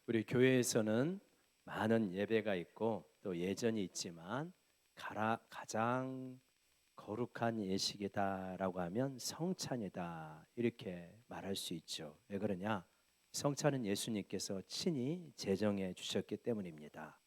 우리 교회에서는 많은 예배가 있고 또 예전이 있지만 가장 거룩한 예식이다라고 하면 성찬이다 이렇게 말할 수 있죠. 왜 그러냐? 성찬은 예수님께서 친히 제정해 주셨기 때문입니다.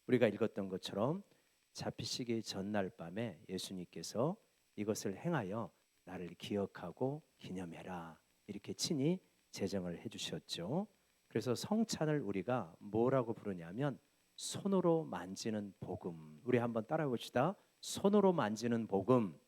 우리가 읽었던 것처럼 잡히시기 전날 밤에 예수님께서 이것을 행하여 나를 기억하고 기념해라 이렇게 친히 제정을 해 주셨죠. 그래서 성찬을 우리가 뭐라고 부르냐면 손으로 만지는 복음. 우리 한번 따라해 봅시다. 손으로 만지는 복음.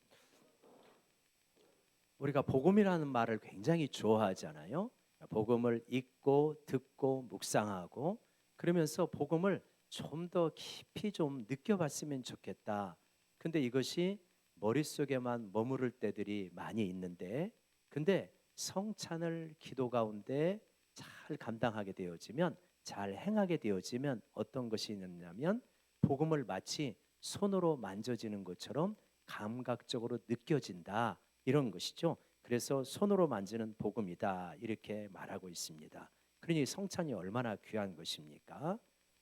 우리가 복음이라는 말을 굉장히 좋아하잖아요. 복음을 읽고 듣고 묵상하고 그러면서 복음을 좀 더 깊이 좀 느껴봤으면 좋겠다. 근데 이것이 머릿속에만 머무를 때들이 많이 있는데 근데 성찬을 기도 가운데 잘 감당하게 되어지면 잘 행하게 되어지면 어떤 것이 있느냐면 복음을 마치 손으로 만져지는 것처럼 감각적으로 느껴진다. 이런 것이죠. 그래서 손으로 만지는 복음이다 이렇게 말하고 있습니다. 그러니 성찬이 얼마나 귀한 것입니까?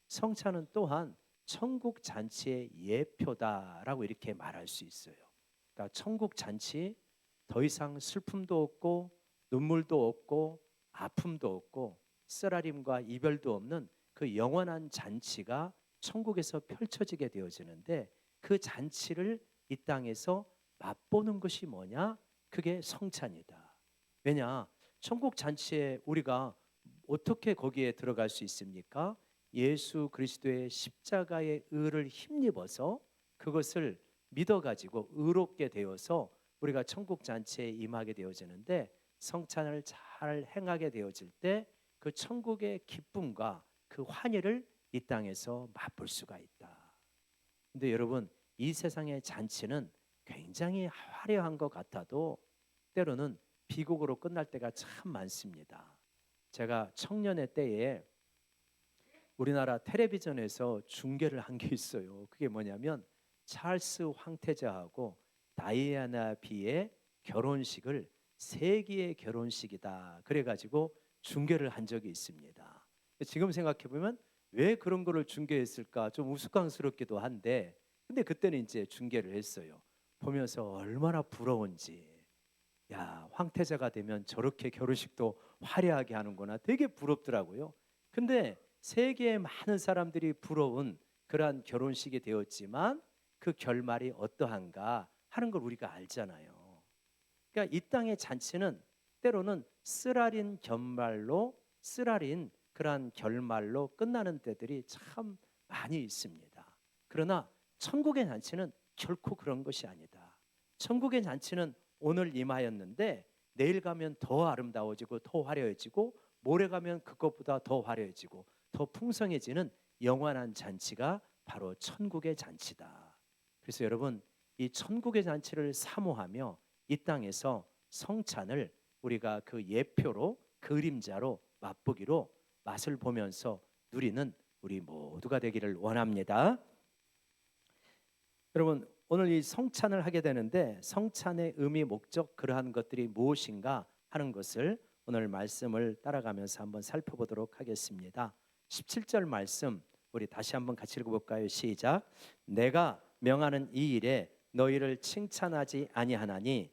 성찬은 또한 천국 잔치의 예표다라고 이렇게 말할 수 있어요. 그러니까 천국 잔치 더 이상 슬픔도 없고 눈물도 없고 아픔도 없고 쓰라림과 이별도 없는 그 영원한 잔치가 천국에서 펼쳐지게 되어지는데 그 잔치를 이 땅에서 맛보는 것이 뭐냐? 그게 성찬이다. 왜냐? 천국 잔치에 우리가 어떻게 거기에 들어갈 수 있습니까? 예수 그리스도의 십자가의 의를 힘입어서 그것을 믿어가지고 의롭게 되어서 우리가 천국 잔치에 임하게 되어지는데 성찬을 잘 행하게 되어질 때 그 천국의 기쁨과 그 환희를 이 땅에서 맛볼 수가 있다. 근데 여러분 이 세상의 잔치는 굉장히 화려한 것 같아도 때로는 비극으로 끝날 때가 참 많습니다. 제가 청년의 때에 우리나라 텔레비전에서 중계를 한 게 있어요. 그게 뭐냐면 찰스 황태자하고 다이애나 비의 결혼식을 세기의 결혼식이다. 그래가지고 중계를 한 적이 있습니다. 지금 생각해 보면 왜 그런 거를 중계했을까 좀 우스꽝스럽기도 한데 근데 그때는 이제 중계를 했어요. 보면서 얼마나 부러운지. 야, 황태자가 되면 저렇게 결혼식도 화려하게 하는구나. 되게 부럽더라고요. 근데 세계의 많은 사람들이 부러운 그러한 결혼식이 되었지만 그 결말이 어떠한가 하는 걸 우리가 알잖아요. 그러니까 이 땅의 잔치는 때로는 쓰라린 그러한 결말로 끝나는 때들이 참 많이 있습니다. 그러나 천국의 잔치는 결코 그런 것이 아니다. 천국의 잔치는 오늘 임하였는데 내일 가면 더 아름다워지고 더 화려해지고 모레 가면 그것보다 더 화려해지고 더 풍성해지는 영원한 잔치가 바로 천국의 잔치다. 그래서 여러분 이 천국의 잔치를 사모하며 이 땅에서 성찬을 우리가 그 예표로 그림자로 맛보기로 맛을 보면서 누리는 우리 모두가 되기를 원합니다. 여러분 오늘 이 성찬을 하게 되는데 성찬의 의미 목적 그러한 것들이 무엇인가 하는 것을 오늘 말씀을 따라가면서 한번 살펴보도록 하겠습니다. 17절 말씀 우리 다시 한번 같이 읽어볼까요? 시작. 내가 명하는 이 일에 너희를 칭찬하지 아니하나니.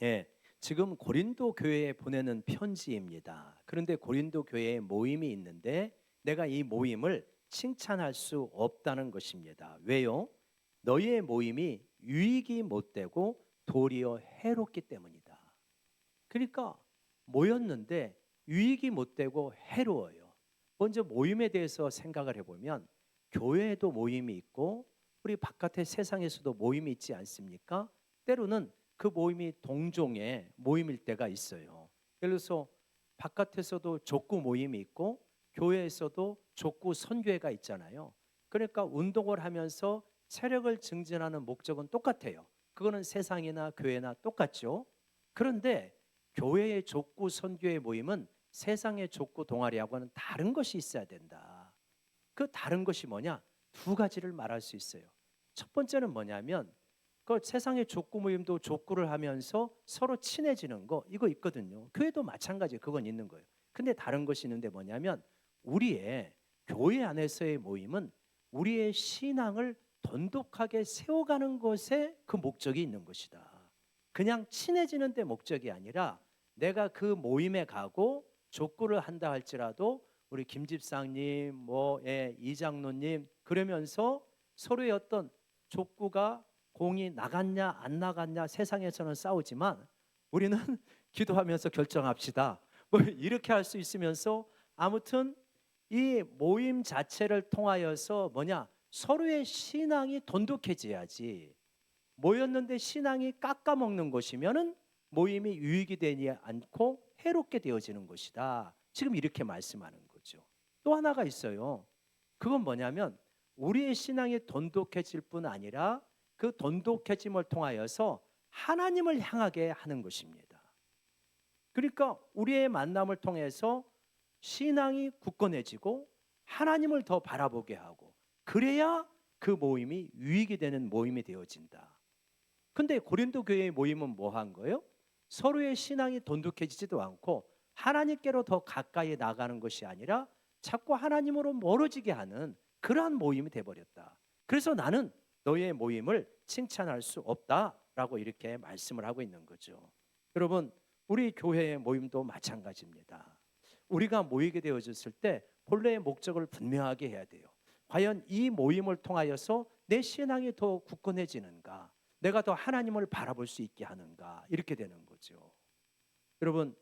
예, 지금 고린도 교회에 보내는 편지입니다. 그런데 고린도 교회에 모임이 있는데 내가 이 모임을 칭찬할 수 없다는 것입니다. 왜요? 너희의 모임이 유익이 못되고 도리어 해롭기 때문이다. 그러니까 모였는데 유익이 못되고 해로워요. 먼저 모임에 대해서 생각을 해보면 교회에도 모임이 있고 우리 바깥의 세상에서도 모임이 있지 않습니까? 때로는 그 모임이 동종의 모임일 때가 있어요. 예를 들어서 바깥에서도 족구 모임이 있고 교회에서도 족구 선교회가 있잖아요. 그러니까 운동을 하면서 체력을 증진하는 목적은 똑같아요. 그거는 세상이나 교회나 똑같죠. 그런데 교회의 족구 선교회 모임은 세상의 족구 동아리하고는 다른 것이 있어야 된다. 그 다른 것이 뭐냐? 두 가지를 말할 수 있어요. 첫 번째는 뭐냐면 그 세상의 족구 모임도 족구를 하면서 서로 친해지는 거 이거 있거든요. 교회도 마찬가지 그건 있는 거예요. 근데 다른 것이 있는데 뭐냐면 우리의 교회 안에서의 모임은 우리의 신앙을 돈독하게 세워가는 것에 그 목적이 있는 것이다. 그냥 친해지는 데 목적이 아니라 내가 그 모임에 가고 족구를 한다 할지라도 우리 김 집사님 이장로님 그러면서 서로의 어떤 족구가 공이 나갔냐 안 나갔냐 세상에서는 싸우지만 우리는 기도하면서 결정합시다. 뭐 이렇게 할 수 있으면서 아무튼 이 모임 자체를 통하여서 서로의 신앙이 돈독해져야지. 모였는데 신앙이 깎아먹는 것이면은 모임이 유익이 되지 않고 해롭게 되어지는 것이다. 지금 이렇게 말씀하는 거죠. 또 하나가 있어요. 그건 뭐냐면 우리의 신앙이 돈독해질 뿐 아니라 그 돈독해짐을 통하여서 하나님을 향하게 하는 것입니다. 그러니까 우리의 만남을 통해서 신앙이 굳건해지고 하나님을 더 바라보게 하고 그래야 그 모임이 유익이 되는 모임이 되어진다. 근데 고린도 교회의 모임은 뭐 한 거예요? 서로의 신앙이 돈독해지지도 않고 하나님께로 더 가까이 나가는 것이 아니라 자꾸 하나님으로 멀어지게 하는 그러한 모임이 돼버렸다. 그래서 나는 너의 모임을 칭찬할 수 없다라고 이렇게 말씀을 하고 있는 거죠. 여러분, 우리 교회의 모임도 마찬가지입니다. 우리가 모이게 되어졌을 때 본래의 목적을 분명하게 해야 돼요. 과연 이 모임을 통하여서 내 신앙이 더 굳건해지는가? 내가 더 하나님을 바라볼 수 있게 하는가? 이렇게 되는 거죠. 여러분,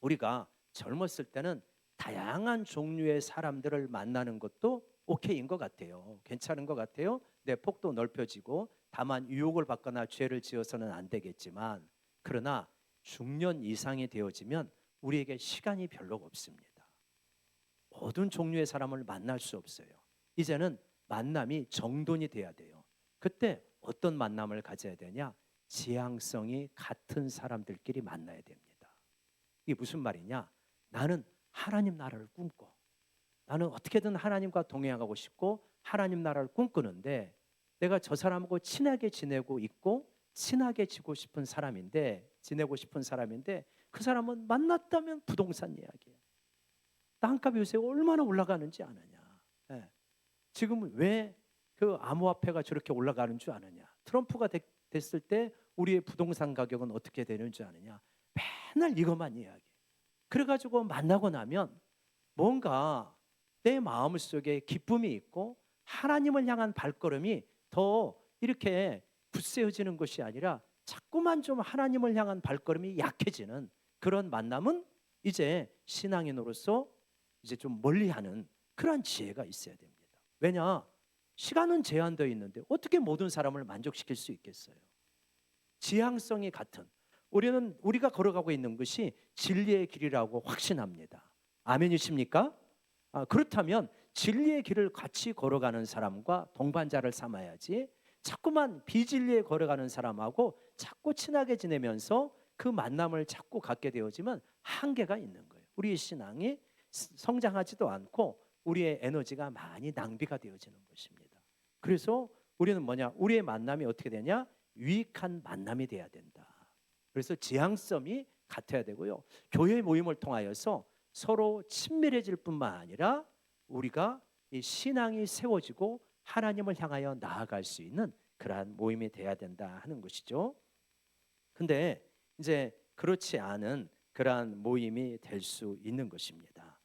우리가 젊었을 때는 다양한 종류의 사람들을 만나는 것도 오케이인 것 같아요. 괜찮은 것 같아요. 내 폭도 넓혀지고 다만 유혹을 받거나 죄를 지어서는 안 되겠지만 그러나 중년 이상이 되어지면 우리에게 시간이 별로 없습니다. 모든 종류의 사람을 만날 수 없어요. 이제는 만남이 정돈이 돼야 돼요. 그때 어떤 만남을 가져야 되냐? 지향성이 같은 사람들끼리 만나야 됩니다. 이게 무슨 말이냐? 나는 하나님 나라를 꿈꿔. 나는 어떻게든 하나님과 동행하고 싶고 하나님 나라를 꿈꾸는데 내가 저 사람하고 친하게 지내고 있고 친하게 지내고 싶은 사람인데 그 사람은 만났다면 부동산 이야기야. 땅값이 요새 얼마나 올라가는지 아느냐. 예. 지금 왜 그 암호화폐가 저렇게 올라가는 줄 아느냐. 트럼프가 됐을 때 우리의 부동산 가격은 어떻게 되는 줄 아느냐. 맨날 이것만 이야기해. 그래가지고 만나고 나면 뭔가 내 마음 속에 기쁨이 있고 하나님을 향한 발걸음이 더 이렇게 굳세어지는 것이 아니라 자꾸만 좀 하나님을 향한 발걸음이 약해지는 그런 만남은 이제 신앙인으로서 이제 좀 멀리하는 그런 지혜가 있어야 됩니다. 왜냐? 시간은 제한되어 있는데 어떻게 모든 사람을 만족시킬 수 있겠어요? 지향성이 같은 우리가 걸어가고 있는 것이 진리의 길이라고 확신합니다. 아멘이십니까? 그렇다면 진리의 길을 같이 걸어가는 사람과 동반자를 삼아야지 자꾸만 비진리에 걸어가는 사람하고 자꾸 친하게 지내면서 그 만남을 자꾸 갖게 되어지면 한계가 있는 거예요. 우리의 신앙이 성장하지도 않고 우리의 에너지가 많이 낭비가 되어지는 것입니다. 그래서 우리는 우리의 만남이 어떻게 되냐? 유익한 만남이 돼야 된다. 그래서 지향성이 같아야 되고요. 교회 모임을 통하여서 서로 친밀해질 뿐만 아니라 우리가 이 신앙이 세워지고 하나님을 향하여 나아갈 수 있는 그러한 모임이 돼야 된다 하는 것이죠. 근데 이제 그렇지 않은 그러한 모임이 될 수 있는 것입니다.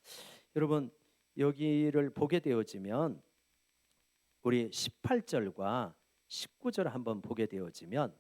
여러분, 여기를 보게 되어지면 우리 18절과 19절 한번 보게 되어지면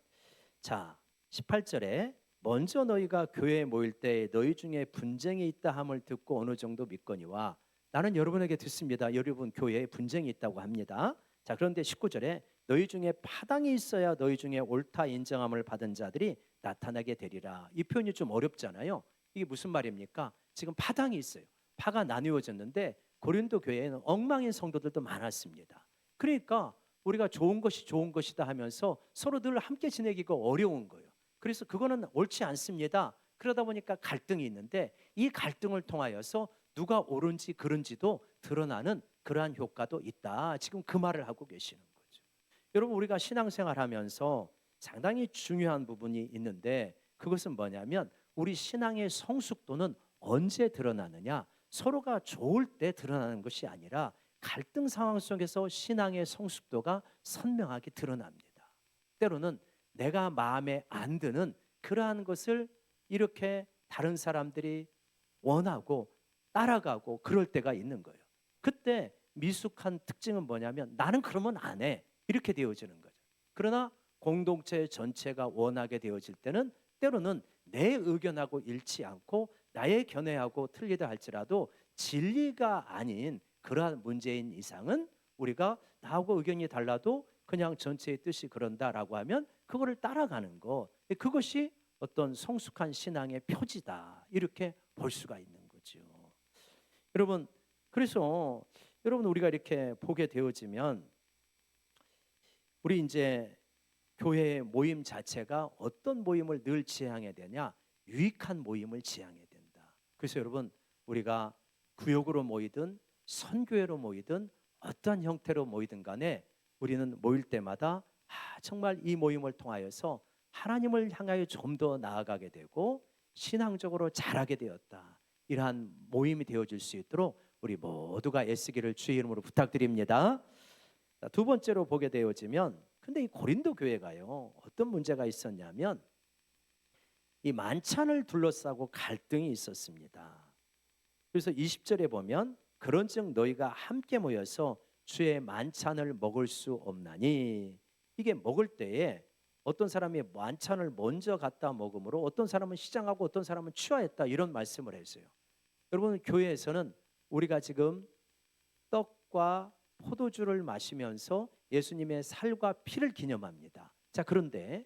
자, 18절에 먼저 너희가 교회에 모일 때 너희 중에 분쟁이 있다 함을 듣고 어느 정도 믿거니와 나는 여러분에게 듣습니다. 여러분 교회에 분쟁이 있다고 합니다. 자, 그런데 19절에 너희 중에 파당이 있어야 너희 중에 옳다 인정함을 받은 자들이 나타나게 되리라. 이 표현이 좀 어렵잖아요. 이게 무슨 말입니까? 지금 파당이 있어요. 파가 나뉘어졌는데 고린도 교회에는 엉망인 성도들도 많았습니다. 그러니까 우리가 좋은 것이 좋은 것이다 하면서 서로 늘 함께 지내기가 어려운 거예요. 그래서 그거는 옳지 않습니다. 그러다 보니까 갈등이 있는데 이 갈등을 통하여서 누가 옳은지 그른지도 드러나는 그러한 효과도 있다. 지금 그 말을 하고 계시는 거죠. 여러분, 우리가 신앙생활하면서 상당히 중요한 부분이 있는데 그것은 뭐냐면 우리 신앙의 성숙도는 언제 드러나느냐? 서로가 좋을 때 드러나는 것이 아니라 갈등 상황 속에서 신앙의 성숙도가 선명하게 드러납니다. 때로는 내가 마음에 안 드는 그러한 것을 이렇게 다른 사람들이 원하고 따라가고 그럴 때가 있는 거예요. 그때 미숙한 특징은 뭐냐면 나는 그러면 안 해. 이렇게 되어지는 거죠. 그러나 공동체 전체가 원하게 되어질 때는 때로는 내 의견하고 일치 않고 나의 견해하고 틀리다 할지라도 진리가 아닌 그러한 문제인 이상은 우리가 나하고 의견이 달라도 그냥 전체의 뜻이 그런다라고 하면 그거를 따라가는 거, 그것이 어떤 성숙한 신앙의 표지다 이렇게 볼 수가 있는 거죠. 여러분, 그래서 여러분 우리가 이렇게 보게 되어지면 우리 이제 교회의 모임 자체가 어떤 모임을 늘 지향해야 되냐? 유익한 모임을 지향해야 된다. 그래서 여러분 우리가 구역으로 모이든 선교회로 모이든 어떠한 형태로 모이든 간에 우리는 모일 때마다 정말 이 모임을 통하여서 하나님을 향하여 좀 더 나아가게 되고 신앙적으로 자라게 되었다. 이러한 모임이 되어질 수 있도록 우리 모두가 애쓰기를 주의 이름으로 부탁드립니다. 두 번째로 보게 되어지면 근데 이 고린도 교회가요 어떤 문제가 있었냐면 이 만찬을 둘러싸고 갈등이 있었습니다. 그래서 20절에 보면 그런즉 너희가 함께 모여서 주의 만찬을 먹을 수 없나니, 이게 먹을 때에 어떤 사람이 만찬을 먼저 갖다 먹음으로 어떤 사람은 시장하고 어떤 사람은 취하했다 이런 말씀을 했어요. 여러분 교회에서는 우리가 지금 떡과 포도주를 마시면서 예수님의 살과 피를 기념합니다. 자, 그런데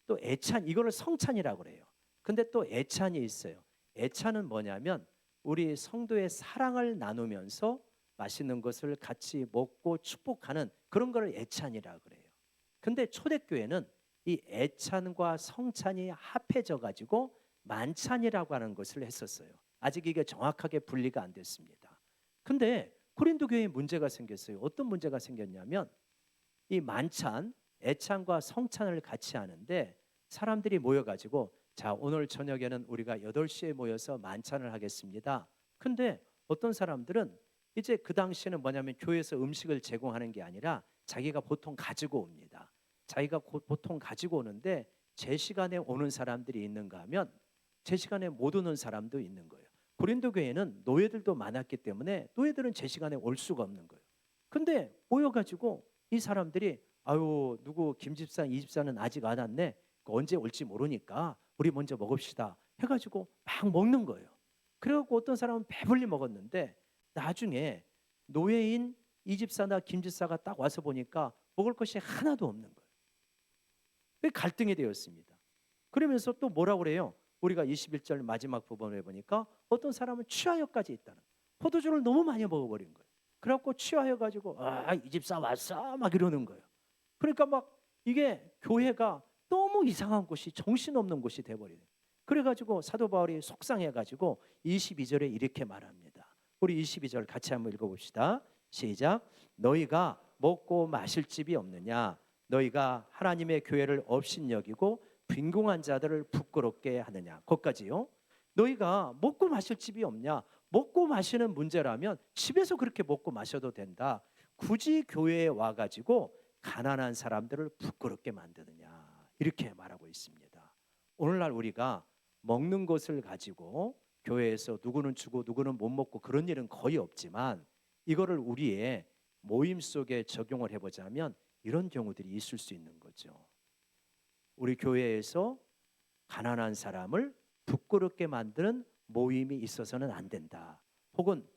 또 애찬, 이거를 성찬이라고 그래요. 근데 또 애찬이 있어요. 애찬은 뭐냐면 우리 성도의 사랑을 나누면서 맛있는 것을 같이 먹고 축복하는 그런 걸 애찬이라고 그래요. 근데 초대교회는 이 애찬과 성찬이 합해져 가지고 만찬이라고 하는 것을 했었어요. 아직 이게 정확하게 분리가 안 됐습니다. 근데 고린도 교회에 문제가 생겼어요. 어떤 문제가 생겼냐면 이 만찬, 애찬과 성찬을 같이 하는데 사람들이 모여가지고 자, 오늘 저녁에는 우리가 8시에 모여서 만찬을 하겠습니다. 근데 어떤 사람들은 이제 그 당시에는 뭐냐면 교회에서 음식을 제공하는 게 아니라 자기가 보통 가지고 옵니다. 자기가 보통 가지고 오는데 제 시간에 오는 사람들이 있는가 하면 제 시간에 못 오는 사람도 있는 거예요. 고린도 교회는 노예들도 많았기 때문에 노예들은 제 시간에 올 수가 없는 거예요. 근데 모여가지고 이 사람들이 아유 누구 김 집사 이 집사는 아직 안 왔네. 언제 올지 모르니까 우리 먼저 먹읍시다 해가지고 막 먹는 거예요. 그래갖고 어떤 사람은 배불리 먹었는데 나중에 노예인 이 집사나 김 집사가 딱 와서 보니까 먹을 것이 하나도 없는 거예요. 갈등이 되었습니다. 그러면서 또 뭐라고 그래요? 우리가 21절 마지막 부분에 보니까 어떤 사람은 취하여까지 있다는 거예요. 포도주를 너무 많이 먹어버린 거예요. 그래갖고 취하여가지고 이 집사 왔어 막 이러는 거예요. 그러니까 막 이게 교회가 너무 이상한 곳이 정신없는 곳이 돼버리네. 그래가지고 사도 바울이 속상해가지고 22절에 이렇게 말합니다. 우리 22절 같이 한번 읽어봅시다. 시작. 너희가 먹고 마실 집이 없느냐? 너희가 하나님의 교회를 업신여기고 빈궁한 자들을 부끄럽게 하느냐? 거기까지요. 너희가 먹고 마실 집이 없냐? 먹고 마시는 문제라면 집에서 그렇게 먹고 마셔도 된다. 굳이 교회에 와가지고 가난한 사람들을 부끄럽게 만드느냐? 이렇게 말하고 있습니다. 오늘날 우리가 먹는 것을 가지고 교회에서 누구는 주고 누구는 못 먹고 그런 일은 거의 없지만 이거를 우리의 모임 속에 적용을 해보자면 이런 경우들이 있을 수 있는 거죠. 우리 교회에서 가난한 사람을 부끄럽게 만드는 모임이 있어서는 안 된다. 혹은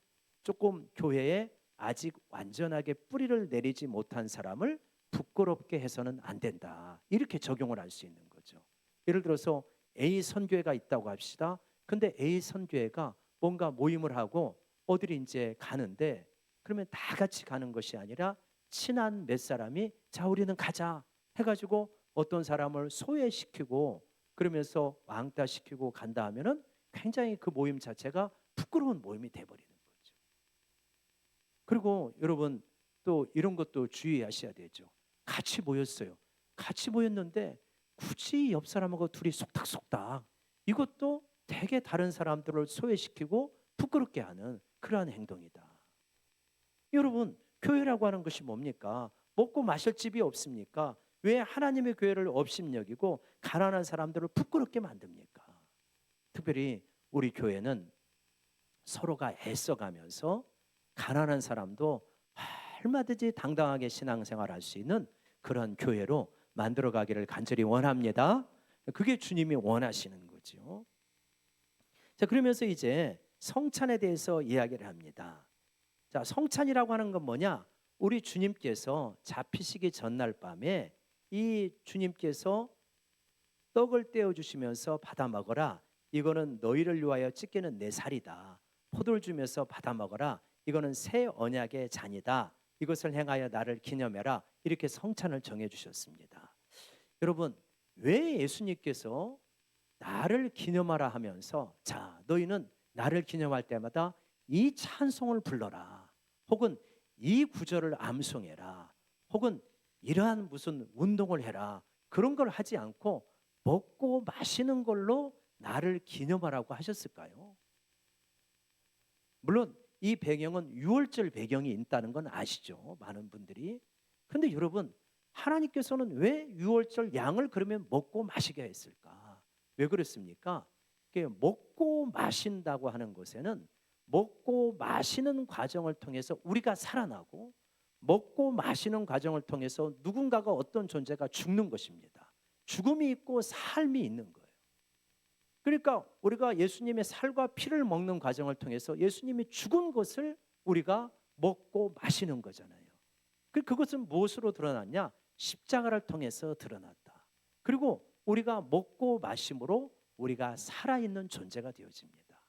조금 교회에 아직 완전하게 뿌리를 내리지 못한 사람을 부끄럽게 해서는 안 된다. 이렇게 적용을 할 수 있는 거죠. 예를 들어서 A 선교회가 있다고 합시다. 근데 A 선교회가 뭔가 모임을 하고 어디를 이제 가는데 그러면 다 같이 가는 것이 아니라 친한 몇 사람이 자 우리는 가자 해가지고 어떤 사람을 소외시키고 그러면서 왕따시키고 간다 하면은 굉장히 그 모임 자체가 부끄러운 모임이 돼버리는 거죠. 그리고 여러분 또 이런 것도 주의하셔야 되죠. 같이 모였어요. 같이 모였는데 굳이 옆 사람하고 둘이 속닥속닥, 이것도 되게 다른 사람들을 소외시키고 부끄럽게 하는 그러한 행동이다. 여러분, 교회라고 하는 것이 뭡니까? 먹고 마실 집이 없습니까? 왜 하나님의 교회를 업신여기고 가난한 사람들을 부끄럽게 만듭니까? 특별히 우리 교회는 서로가 애써가면서 가난한 사람도 얼마든지 당당하게 신앙생활할 수 있는 그런 교회로 만들어가기를 간절히 원합니다. 그게 주님이 원하시는 거죠. 자, 그러면서 이제 성찬에 대해서 이야기를 합니다. 자, 성찬이라고 하는 건 뭐냐? 우리 주님께서 잡히시기 전날 밤에 이 주님께서 떡을 떼어 주시면서 받아 먹어라. 이거는 너희를 위하여 찢기는 내 살이다. 포도를 주면서 받아 먹어라. 이거는 새 언약의 잔이다. 이것을 행하여 나를 기념해라. 이렇게 성찬을 정해 주셨습니다. 여러분, 왜 예수님께서 나를 기념하라 하면서 자, 너희는 나를 기념할 때마다 이 찬송을 불러라. 혹은 이 구절을 암송해라. 혹은 이러한 무슨 운동을 해라. 그런 걸 하지 않고 먹고 마시는 걸로 나를 기념하라고 하셨을까요? 물론 이 배경은 유월절 배경이 있다는 건 아시죠? 많은 분들이. 근데 여러분, 하나님께서는 왜 유월절 양을 그러면 먹고 마시게 했을까? 왜 그랬습니까? 먹고 마신다고 하는 것에는 먹고 마시는 과정을 통해서 우리가 살아나고 먹고 마시는 과정을 통해서 누군가가 어떤 존재가 죽는 것입니다. 죽음이 있고 삶이 있는 거예요. 그러니까 우리가 예수님의 살과 피를 먹는 과정을 통해서 예수님이 죽은 것을 우리가 먹고 마시는 거잖아요. 그것은 무엇으로 드러났냐? 십자가를 통해서 드러났다. 그리고 우리가 먹고 마심으로 우리가 살아있는 존재가 되어집니다.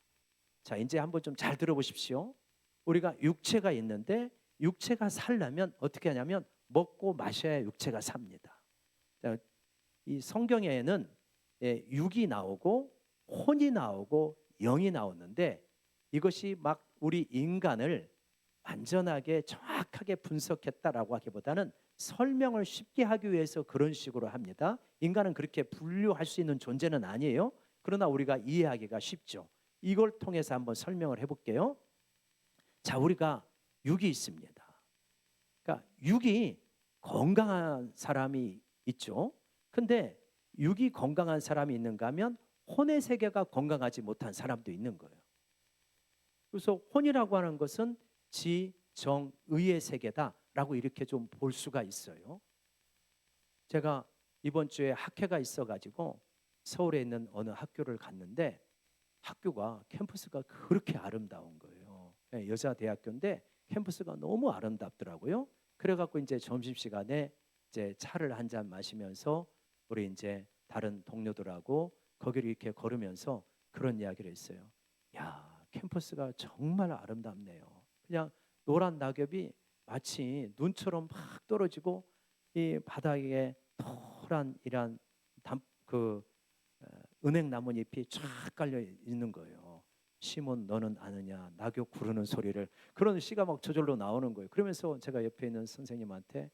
자, 이제 한번 좀 잘 들어보십시오. 우리가 육체가 있는데 육체가 살려면 어떻게 하냐면 먹고 마셔야 육체가 삽니다. 자, 이 성경에는 육이 나오고 혼이 나오고 영이 나오는데 이것이 막 우리 인간을 완전하게 정확하게 분석했다라고 하기보다는 설명을 쉽게 하기 위해서 그런 식으로 합니다. 인간은 그렇게 분류할 수 있는 존재는 아니에요. 그러나 우리가 이해하기가 쉽죠. 이걸 통해서 한번 설명을 해볼게요. 자, 우리가 육이 있습니다. 그러니까 육이 건강한 사람이 있죠. 근데 육이 건강한 사람이 있는가 하면 혼의 세계가 건강하지 못한 사람도 있는 거예요. 그래서 혼이라고 하는 것은 지, 정, 의의 세계다라고 이렇게 좀 볼 수가 있어요. 제가 이번 주에 학회가 있어가지고 서울에 있는 어느 학교를 갔는데 학교가 캠퍼스가 그렇게 아름다운 거예요. 여자 대학교인데 캠퍼스가 너무 아름답더라고요. 그래갖고 이제 점심시간에 이제 차를 한 잔 마시면서 우리 이제 다른 동료들하고 거기를 이렇게 걸으면서 그런 이야기를 했어요. 야, 캠퍼스가 정말 아름답네요. 그냥 노란 낙엽이 마치 눈처럼 막 떨어지고 이 바닥에 노란 이란 은행 나뭇잎이 쫙 깔려 있는 거예요. 시몬 너는 아느냐 낙엽 구르는 소리를 그런 시가 막 저절로 나오는 거예요. 그러면서 제가 옆에 있는 선생님한테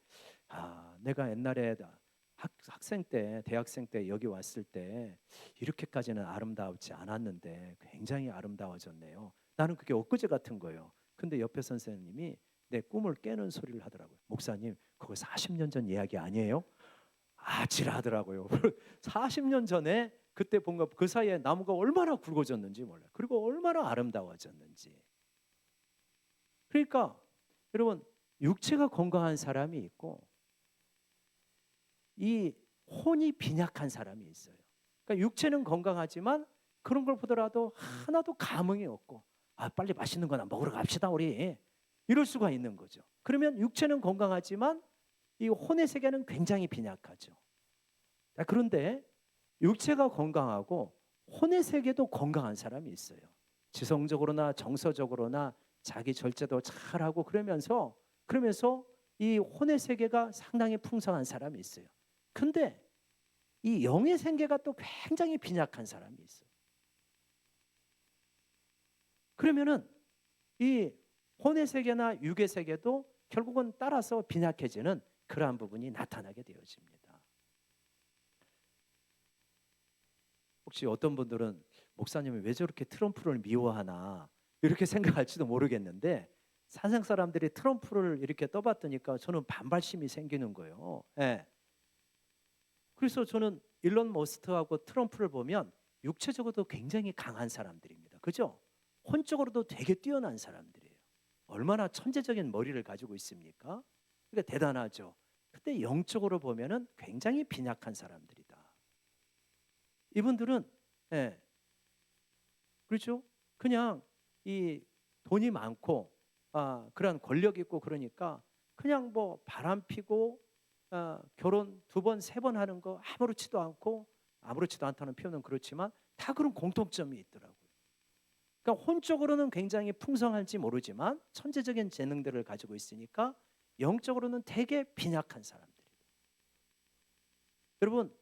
내가 옛날에 학생 때 대학생 때 여기 왔을 때 이렇게까지는 아름다우지 않았는데 굉장히 아름다워졌네요. 나는 그게 엊그제 같은 거예요. 근데 옆에 선생님이 내 꿈을 깨는 소리를 하더라고요. 목사님 그거 40년 전 이야기 아니에요? 아찔하더라고요. 40년 전에 그때 본 거 그 사이에 나무가 얼마나 굵어졌는지 몰라요. 그리고 얼마나 아름다워졌는지. 그러니까 여러분 육체가 건강한 사람이 있고 이 혼이 빈약한 사람이 있어요. 그러니까 육체는 건강하지만 그런 걸 보더라도 하나도 감흥이 없고 빨리 맛있는 거나 먹으러 갑시다 우리 이럴 수가 있는 거죠. 그러면 육체는 건강하지만 이 혼의 세계는 굉장히 빈약하죠. 그런데 육체가 건강하고 혼의 세계도 건강한 사람이 있어요. 지성적으로나 정서적으로나 자기 절제도 잘하고 그러면서 이 혼의 세계가 상당히 풍성한 사람이 있어요. 근데 이 영의 세계가 또 굉장히 빈약한 사람이 있어요. 그러면은 이 혼의 세계나 육의 세계도 결국은 따라서 빈약해지는 그러한 부분이 나타나게 되어집니다. 혹시 어떤 분들은 목사님이 왜 저렇게 트럼프를 미워하나 이렇게 생각할지도 모르겠는데 사생 사람들이 트럼프를 이렇게 떠받드니까 저는 반발심이 생기는 거예요. 예. 그래서 저는 일론 머스크하고 트럼프를 보면 육체적으로도 굉장히 강한 사람들입니다. 그죠? 혼적으로도 되게 뛰어난 사람들이에요. 얼마나 천재적인 머리를 가지고 있습니까? 그러니까 대단하죠. 근데 영적으로 보면은 굉장히 빈약한 사람들이다. 이분들은 예, 그렇죠? 그냥 이 돈이 많고 그런 권력 있고 그러니까 그냥 뭐 바람 피고 결혼 두 번, 세 번 하는 거 아무렇지도 않고 아무렇지도 않다는 표현은 그렇지만 다 그런 공통점이 있더라고요. 그러니까 혼적으로는 굉장히 풍성할지 모르지만 천재적인 재능들을 가지고 있으니까 영적으로는 되게 빈약한 사람들이에요. 여러분,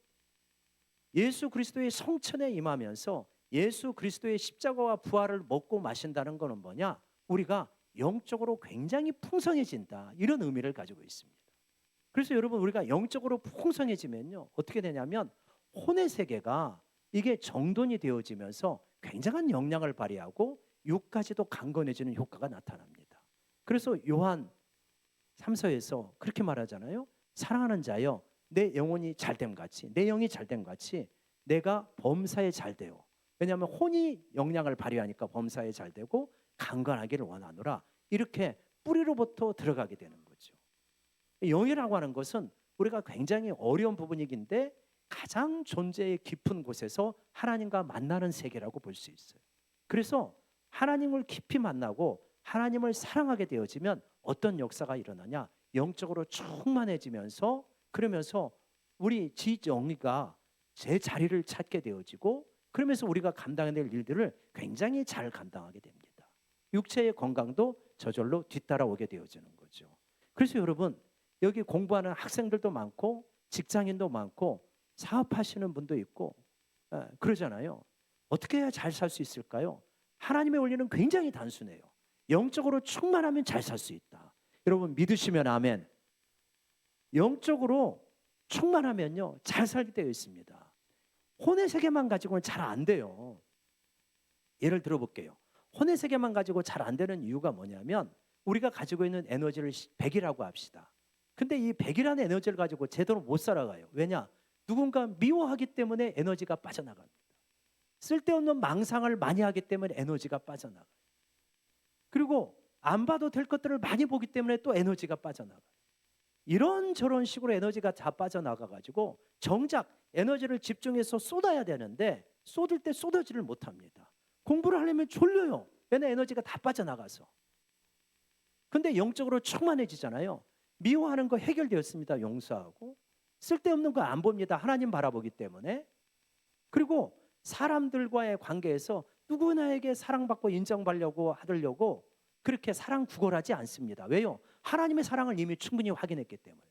예수 그리스도의 성천에 임하면서 예수 그리스도의 십자가와 부활을 먹고 마신다는 것은 뭐냐? 우리가 영적으로 굉장히 풍성해진다. 이런 의미를 가지고 있습니다. 그래서 여러분 우리가 영적으로 풍성해지면요. 어떻게 되냐면 혼의 세계가 이게 정돈이 되어지면서 굉장한 영향을 발휘하고 육까지도 강건해지는 효과가 나타납니다. 그래서 요한 3서에서 그렇게 말하잖아요. 사랑하는 자여 내 영혼이 잘됨 같이 내 영이 잘됨 같이 내가 범사에 잘되어 왜냐하면 혼이 영향을 발휘하니까 범사에 잘되고 강건하기를 원하노라 이렇게 뿌리로부터 들어가게 되는 거죠. 영이라고 하는 것은 우리가 굉장히 어려운 부분이긴데 가장 존재의 깊은 곳에서 하나님과 만나는 세계라고 볼 수 있어요. 그래서 하나님을 깊이 만나고 하나님을 사랑하게 되어지면 어떤 역사가 일어나냐? 영적으로 충만해지면서 그러면서 우리 지정의가 제 자리를 찾게 되어지고 그러면서 우리가 감당해야 될 일들을 굉장히 잘 감당하게 됩니다. 육체의 건강도 저절로 뒤따라오게 되어지는 거죠. 그래서 여러분 여기 공부하는 학생들도 많고 직장인도 많고 사업하시는 분도 있고 그러잖아요. 어떻게 해야 잘 살 수 있을까요? 하나님의 원리는 굉장히 단순해요. 영적으로 충만하면 잘 살 수 있다. 여러분 믿으시면 아멘. 영적으로 충만하면요 잘 살게 되어 있습니다. 혼의 세계만 가지고는 잘 안 돼요. 예를 들어볼게요. 혼의 세계만 가지고 잘 안 되는 이유가 뭐냐면 우리가 가지고 있는 에너지를 100이라고 합시다. 근데 이 100이라는 에너지를 가지고 제대로 못 살아가요. 왜냐? 누군가 미워하기 때문에 에너지가 빠져나갑니다. 쓸데없는 망상을 많이 하기 때문에 에너지가 빠져나가요. 그리고 안 봐도 될 것들을 많이 보기 때문에 또 에너지가 빠져나가요. 이런저런 식으로 에너지가 다 빠져나가가지고 정작 에너지를 집중해서 쏟아야 되는데 쏟을 때 쏟아지를 못합니다. 공부를 하려면 졸려요. 왜냐 에너지가 다 빠져나가서. 근데 영적으로 충만해지잖아요. 미워하는 거 해결되었습니다. 용서하고. 쓸데없는 거 안 봅니다. 하나님 바라보기 때문에. 그리고 사람들과의 관계에서 누구나에게 사랑받고 인정받려고 하려고 그렇게 사랑 구걸하지 않습니다. 왜요? 하나님의 사랑을 이미 충분히 확인했기 때문에.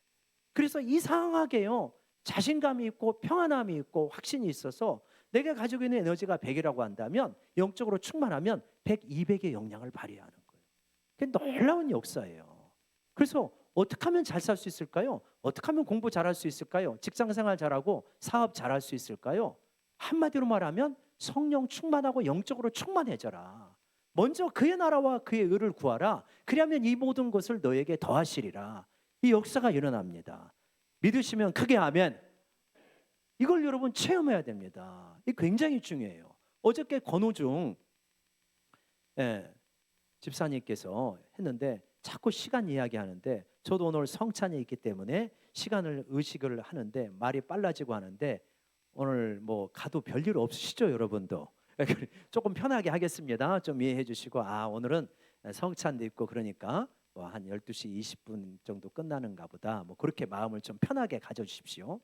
그래서 이상하게요. 자신감이 있고 평안함이 있고 확신이 있어서 내가 가지고 있는 에너지가 100이라고 한다면 영적으로 충만하면 100, 200의 영향을 발휘하는 거예요. 그게 놀라운 역사예요. 그래서 어떻게 하면 잘 살 수 있을까요? 어떻게 하면 공부 잘할 수 있을까요? 직장생활 잘하고 사업 잘할 수 있을까요? 한마디로 말하면 성령 충만하고 영적으로 충만해져라. 먼저 그의 나라와 그의 의를 구하라. 그러면 이 모든 것을 너에게 더하시리라. 이 역사가 일어납니다. 믿으시면 크게 아멘. 이걸 여러분 체험해야 됩니다. 이 굉장히 중요해요. 어저께 권오중 집사님께서 했는데 자꾸 시간 이야기하는데 저도 오늘 성찬이 있기 때문에 시간을 의식을 하는데 말이 빨라지고 하는데 오늘 뭐 가도 별일 없으시죠 여러분도? 조금 편하게 하겠습니다. 좀 이해해 주시고 오늘은 성찬도 있고 그러니까 뭐 한 12시 20분 정도 끝나는가 보다 뭐 그렇게 마음을 좀 편하게 가져주십시오.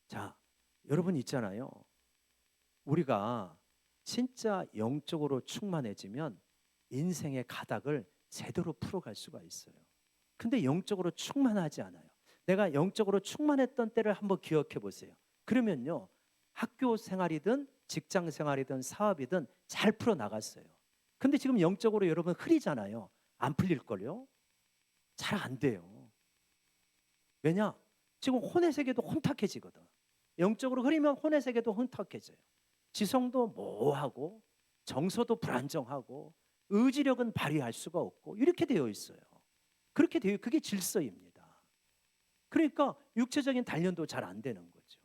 자, 여러분 있잖아요. 우리가 진짜 영적으로 충만해지면 인생의 가닥을 제대로 풀어갈 수가 있어요. 근데 영적으로 충만하지 않아요. 내가 영적으로 충만했던 때를 한번 기억해 보세요. 그러면요 학교 생활이든 직장 생활이든 사업이든 잘 풀어 나갔어요. 근데 지금 영적으로 여러분 흐리잖아요. 안 풀릴걸요? 잘 안 돼요. 왜냐? 지금 혼의 세계도 혼탁해지거든. 영적으로 흐리면 혼의 세계도 혼탁해져요. 지성도 모호하고 정서도 불안정하고 의지력은 발휘할 수가 없고 이렇게 되어 있어요. 그렇게 되어 그게 질서입니다. 그러니까 육체적인 단련도 잘 안 되는 거죠.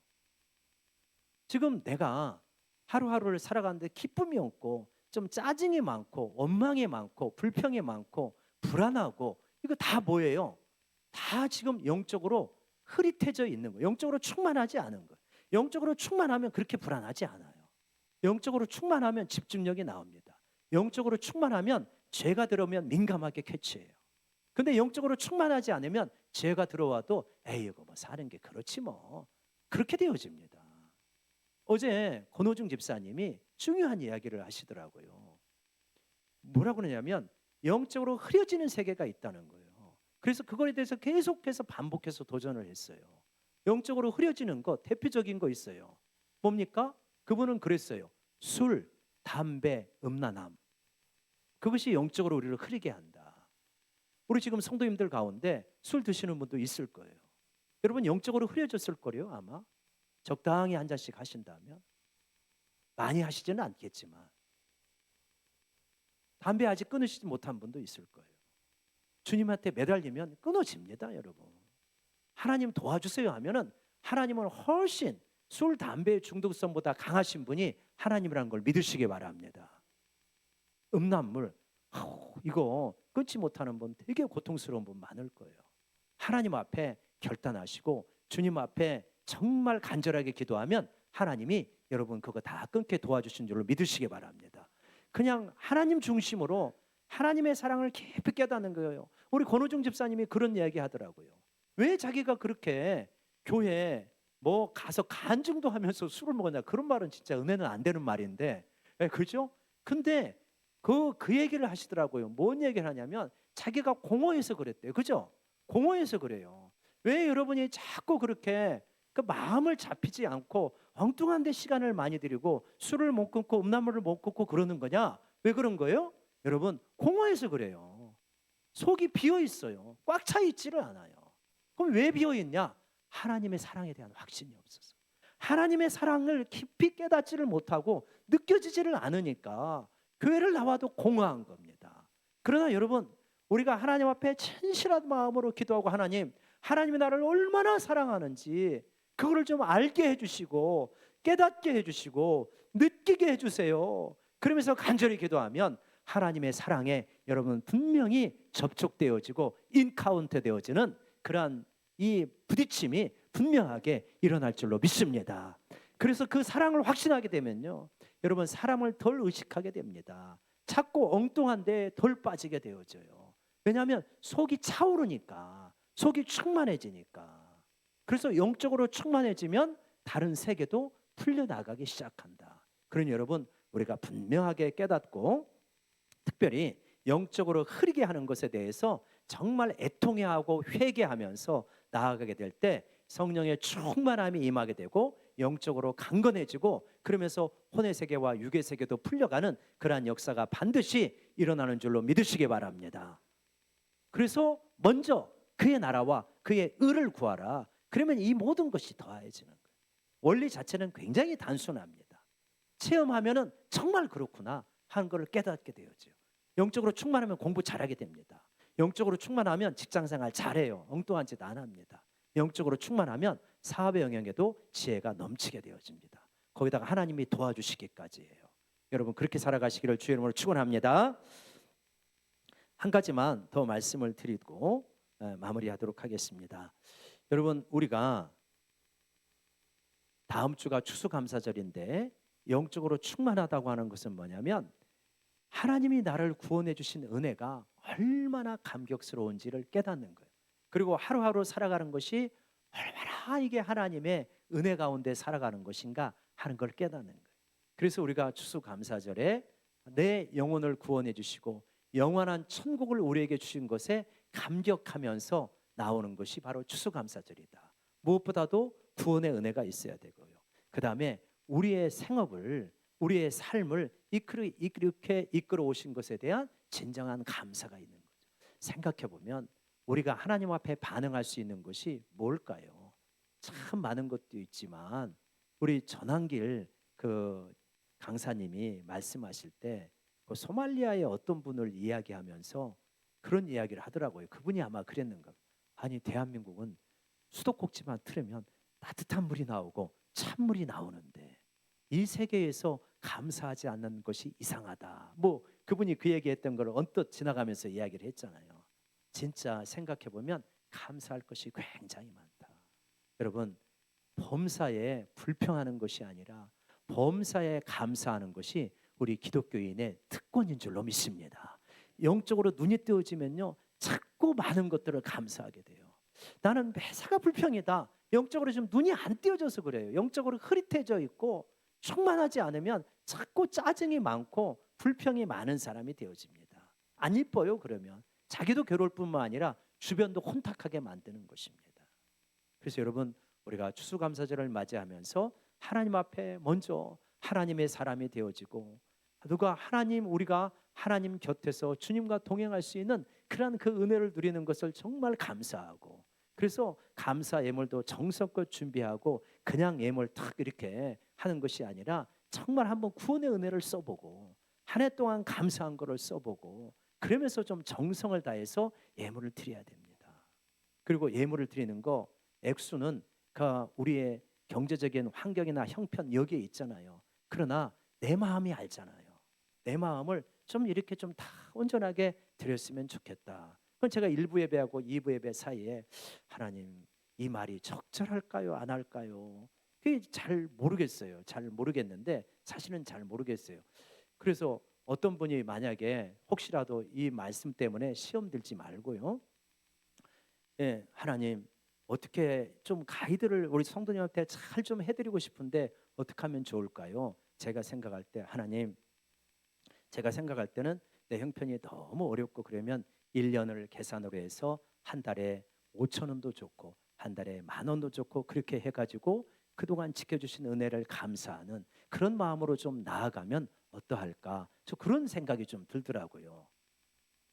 지금 내가 하루하루를 살아가는데 기쁨이 없고 좀 짜증이 많고 원망이 많고 불평이 많고 불안하고 이거 다 뭐예요? 다 지금 영적으로 흐릿해져 있는 거예요. 영적으로 충만하지 않은 거예요. 영적으로 충만하면 그렇게 불안하지 않아요. 영적으로 충만하면 집중력이 나옵니다. 영적으로 충만하면 죄가 들어오면 민감하게 캐치해요. 근데 영적으로 충만하지 않으면 죄가 들어와도 에이 이거 뭐 사는 게 그렇지 뭐 그렇게 되어집니다. 어제 권호중 집사님이 중요한 이야기를 하시더라고요. 뭐라고 그러냐면 영적으로 흐려지는 세계가 있다는 거예요. 그래서 그거에 대해서 계속해서 반복해서 도전을 했어요. 영적으로 흐려지는 거 대표적인 거 있어요. 뭡니까? 그분은 그랬어요. 술, 담배, 음란함. 그것이 영적으로 우리를 흐리게 한다. 우리 지금 성도님들 가운데 술 드시는 분도 있을 거예요. 여러분 영적으로 흐려졌을 거예요 아마. 적당히 한 잔씩 하신다면. 많이 하시지는 않겠지만. 담배 아직 끊으시지 못한 분도 있을 거예요. 주님한테 매달리면 끊어집니다 여러분. 하나님 도와주세요 하면은 하나님은 훨씬 술, 담배의 중독성보다 강하신 분이 하나님이라는 걸 믿으시기 바랍니다. 음란물 이거 끊지 못하는 분 되게 고통스러운 분 많을 거예요. 하나님 앞에 결단하시고 주님 앞에 정말 간절하게 기도하면 하나님이 여러분 그거 다 끊게 도와주신 줄로 믿으시기 바랍니다. 그냥 하나님 중심으로 하나님의 사랑을 깊이 깨닫는 거예요. 우리 권호중 집사님이 그런 이야기 하더라고요. 왜 자기가 그렇게 교회에 뭐 가서 간증도 하면서 술을 먹었냐 그런 말은 진짜 은혜는 안 되는 말인데 그죠? 근데 그 얘기를 하시더라고요. 뭔 얘기를 하냐면 자기가 공허해서 그랬대요. 그죠? 공허해서 그래요. 왜 여러분이 자꾸 그렇게 그 마음을 잡히지 않고 엉뚱한 데 시간을 많이 들이고 술을 못 끊고 음란물을 못 끊고 그러는 거냐? 왜 그런 거예요? 여러분 공허해서 그래요. 속이 비어 있어요. 꽉 차 있지를 않아요. 그럼 왜 비어 있냐? 하나님의 사랑에 대한 확신이 없어서. 하나님의 사랑을 깊이 깨닫지를 못하고 느껴지지를 않으니까 교회를 나와도 공허한 겁니다. 그러나 여러분 우리가 하나님 앞에 진실한 마음으로 기도하고 하나님이 나를 얼마나 사랑하는지 그거를 좀 알게 해주시고 깨닫게 해주시고 느끼게 해주세요. 그러면서 간절히 기도하면 하나님의 사랑에 여러분 분명히 접촉되어지고 인카운트 되어지는 그러한 이 부딪힘이 분명하게 일어날 줄로 믿습니다. 그래서 그 사랑을 확신하게 되면요 여러분 사람을 덜 의식하게 됩니다. 자꾸 엉뚱한 데에 덜 빠지게 되어져요. 왜냐하면 속이 차오르니까 속이 충만해지니까. 그래서 영적으로 충만해지면 다른 세계도 풀려나가기 시작한다. 그러니 여러분 우리가 분명하게 깨닫고 특별히 영적으로 흐리게 하는 것에 대해서 정말 애통해하고 회개하면서 나아가게 될 때 성령의 충만함이 임하게 되고 영적으로 강건해지고 그러면서 혼의 세계와 육의 세계도 풀려가는 그러한 역사가 반드시 일어나는 줄로 믿으시기 바랍니다. 그래서 먼저 그의 나라와 그의 의를 구하라. 그러면 이 모든 것이 더해지는 거예요. 원리 자체는 굉장히 단순합니다. 체험하면은 정말 그렇구나 하는 것을 깨닫게 되어져요. 영적으로 충만하면 공부 잘하게 됩니다. 영적으로 충만하면 직장생활 잘해요. 엉뚱한 짓 안 합니다. 영적으로 충만하면 사업의 영역에도 지혜가 넘치게 되어집니다. 거기다가 하나님이 도와주시기까지예요. 여러분 그렇게 살아가시기를 주의 이름으로 축원합니다. 한 가지만 더 말씀을 드리고 마무리하도록 하겠습니다. 여러분 우리가 다음 주가 추수감사절인데 영적으로 충만하다고 하는 것은 뭐냐면 하나님이 나를 구원해 주신 은혜가 얼마나 감격스러운지를 깨닫는 거예요. 그리고 하루하루 살아가는 것이 얼마나 이게 하나님의 은혜 가운데 살아가는 것인가 하는 걸 깨닫는 거예요. 그래서 우리가 추수감사절에 내 영혼을 구원해 주시고 영원한 천국을 우리에게 주신 것에 감격하면서 나오는 것이 바로 추수감사절이다. 무엇보다도 구원의 은혜가 있어야 되고요. 그 다음에 우리의 생업을 우리의 삶을 이렇게 이끌어 오신 것에 대한 진정한 감사가 있는 거죠. 생각해 보면 우리가 하나님 앞에 반응할 수 있는 것이 뭘까요? 참 많은 것도 있지만 우리 전환길 그 강사님이 말씀하실 때 그 소말리아의 어떤 분을 이야기하면서 그런 이야기를 하더라고요. 그분이 아마 그랬는가. 아니 대한민국은 수도꼭지만 틀으면 따뜻한 물이 나오고 찬물이 나오는데 이 세계에서 감사하지 않는 것이 이상하다. 뭐 그분이 그 얘기했던 걸 언뜻 지나가면서 이야기를 했잖아요. 진짜 생각해 보면 감사할 것이 굉장히 많다. 여러분, 범사에 불평하는 것이 아니라 범사에 감사하는 것이 우리 기독교인의 특권인 줄로 믿습니다. 영적으로 눈이 뜨어지면요, 자꾸 많은 것들을 감사하게 돼요. 나는 매사가 불평이다. 영적으로 좀 눈이 안 띄어져서 그래요. 영적으로 흐릿해져 있고 충만하지 않으면 자꾸 짜증이 많고 불평이 많은 사람이 되어집니다. 안 이뻐요. 그러면 자기도 괴로울 뿐만 아니라 주변도 혼탁하게 만드는 것입니다. 그래서 여러분, 우리가 추수감사절을 맞이하면서 하나님 앞에 먼저 하나님의 사람이 되어지고 우리가 하나님 곁에서 주님과 동행할 수 있는 그런 그 은혜를 누리는 것을 정말 감사하고, 그래서 감사 예물도 정성껏 준비하고 그냥 예물 탁 이렇게 하는 것이 아니라 정말 한번 구원의 은혜를 써보고 한 해 동안 감사한 거를 써보고 그러면서 좀 정성을 다해서 예물을 드려야 됩니다. 그리고 예물을 드리는 거 액수는 그 우리의 경제적인 환경이나 형편 여기에 있잖아요. 그러나 내 마음이 알잖아요. 내 마음을 좀 이렇게 좀 다 온전하게 드렸으면 좋겠다. 그건 제가 1부 예배하고 2부 예배 사이에 하나님 이 말이 적절할까요? 안 할까요? 그게 잘 모르겠어요. 잘 모르겠는데 사실은 잘 모르겠어요. 그래서 어떤 분이 만약에 혹시라도 이 말씀 때문에 시험 들지 말고요. 예, 하나님 어떻게 좀 가이드를 우리 성도님한테 잘 좀 해드리고 싶은데 어떻게 하면 좋을까요? 제가 생각할 때 제가 생각할 때는 내 형편이 너무 어렵고 그러면 1년을 계산으로 해서 한 달에 5천 원도 좋고 한 달에 10,000원도 좋고 그렇게 해가지고 그동안 지켜주신 은혜를 감사하는 그런 마음으로 좀 나아가면 어떠할까? 저 그런 생각이 좀 들더라고요.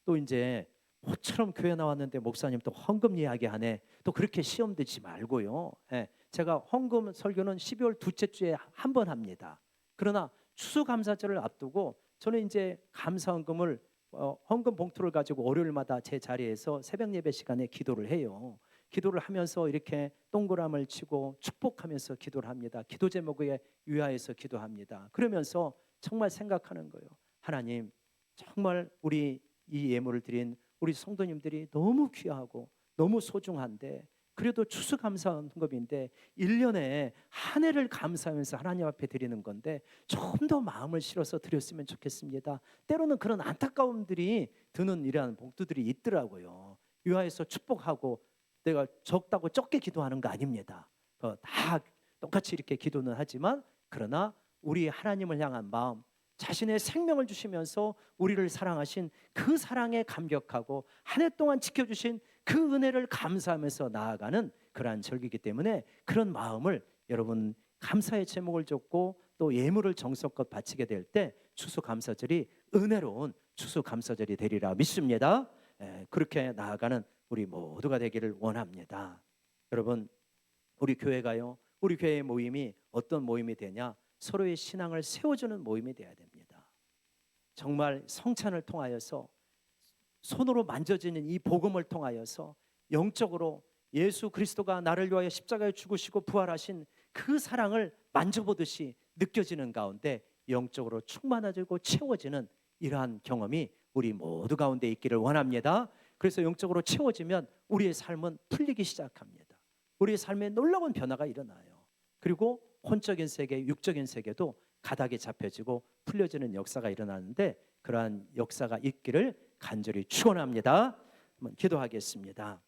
또 이제 모처럼 교회 나왔는데 목사님 또 헌금 이야기하네. 또 그렇게 시험 들지 말고요. 예, 제가 헌금 설교는 12월 둘째 주에 한 번 합니다. 그러나 추수감사절을 앞두고 저는 이제 감사 헌금을 헌금 봉투를 가지고 월요일마다 제 자리에서 새벽 예배 시간에 기도를 해요. 기도를 하면서 이렇게 동그라미를 치고 축복하면서 기도를 합니다. 기도 제목에 유하해서 기도합니다. 그러면서 정말 생각하는 거예요. 하나님, 정말 우리 이 예물을 드린 우리 성도님들이 너무 귀하고 너무 소중한데 그래도 추수감사 헌금인데 1년에 한 해를 감사하면서 하나님 앞에 드리는 건데 좀 더 마음을 실어서 드렸으면 좋겠습니다. 때로는 그런 안타까움들이 드는 이러한 복두들이 있더라고요. 유아에서 축복하고 내가 적다고 적게 기도하는 거 아닙니다. 다 똑같이 이렇게 기도는 하지만 그러나 우리 하나님을 향한 마음, 자신의 생명을 주시면서 우리를 사랑하신 그 사랑에 감격하고 한 해 동안 지켜주신 그 은혜를 감사하면서 나아가는 그러한 절기이기 때문에 그런 마음을 여러분 감사의 제목을 줬고 또 예물을 정성껏 바치게 될 때 추수감사절이 은혜로운 추수감사절이 되리라 믿습니다. 그렇게 나아가는 우리 모두가 되기를 원합니다. 여러분, 우리 교회가요, 우리 교회의 모임이 어떤 모임이 되냐? 서로의 신앙을 세워주는 모임이 되어야 됩니다. 정말 성찬을 통하여서 손으로 만져지는 이 복음을 통하여서 영적으로 예수 그리스도가 나를 위하여 십자가에 죽으시고 부활하신 그 사랑을 만져보듯이 느껴지는 가운데 영적으로 충만해지고 채워지는 이러한 경험이 우리 모두 가운데 있기를 원합니다. 그래서 영적으로 채워지면 우리의 삶은 풀리기 시작합니다. 우리의 삶에 놀라운 변화가 일어나요. 그리고 혼적인 세계, 육적인 세계도 가닥이 잡혀지고 풀려지는 역사가 일어나는데 그러한 역사가 있기를 간절히 축원합니다. 한번 기도하겠습니다.